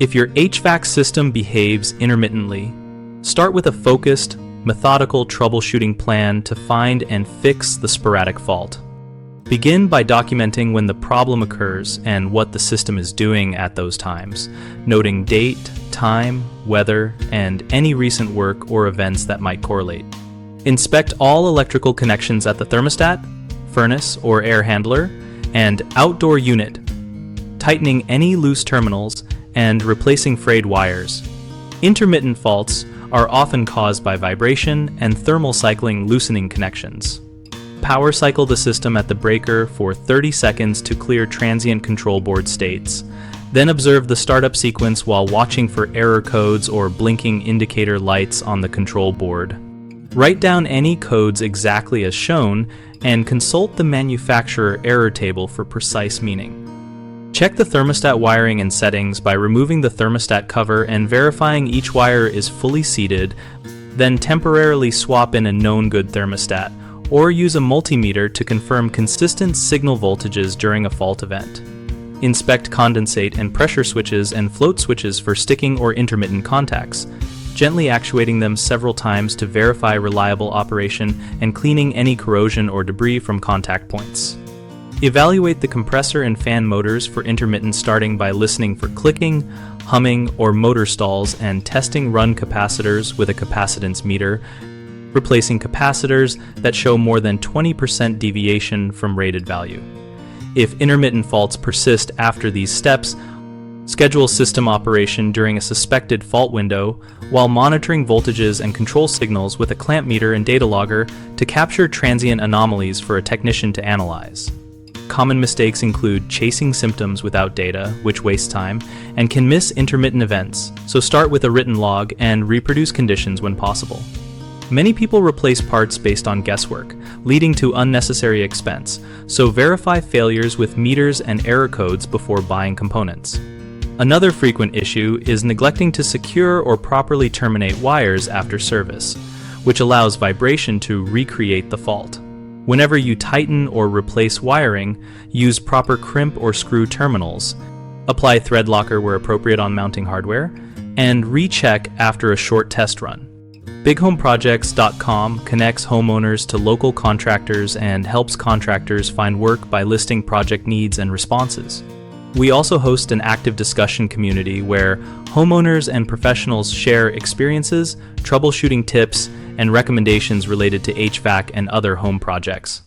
If your HVAC system behaves intermittently, start with a focused, methodical troubleshooting plan to find and fix the sporadic fault. Begin by documenting when the problem occurs and what the system is doing at those times, noting date, time, weather, and any recent work or events that might correlate. Inspect all electrical connections at the thermostat, furnace or air handler, and outdoor unit, tightening any loose terminals and replacing frayed wires. Intermittent faults are often caused by vibration and thermal cycling loosening connections. Power cycle the system at the breaker for 30 seconds to clear transient control board states. Then observe the startup sequence while watching for error codes or blinking indicator lights on the control board. Write down any codes exactly as shown and consult the manufacturer error table for precise meaning. Check the thermostat wiring and settings by removing the thermostat cover and verifying each wire is fully seated, then temporarily swap in a known good thermostat, or use a multimeter to confirm consistent signal voltages during a fault event. Inspect condensate and pressure switches and float switches for sticking or intermittent contacts, gently actuating them several times to verify reliable operation and cleaning any corrosion or debris from contact points. Evaluate the compressor and fan motors for intermittent starting by listening for clicking, humming, or motor stalls and testing run capacitors with a capacitance meter, replacing capacitors that show more than 20% deviation from rated value. If intermittent faults persist after these steps, schedule system operation during a suspected fault window while monitoring voltages and control signals with a clamp meter and data logger to capture transient anomalies for a technician to analyze. Common mistakes include chasing symptoms without data, which wastes time, and can miss intermittent events, so start with a written log and reproduce conditions when possible. Many people replace parts based on guesswork, leading to unnecessary expense, so verify failures with meters and error codes before buying components. Another frequent issue is neglecting to secure or properly terminate wires after service, which allows vibration to recreate the fault. Whenever you tighten or replace wiring, use proper crimp or screw terminals, apply thread locker where appropriate on mounting hardware, and recheck after a short test run. BigHomeProjects.com connects homeowners to local contractors and helps contractors find work by listing project needs and responses. We also host an active discussion community where homeowners and professionals share experiences, troubleshooting tips, and recommendations related to HVAC and other home projects.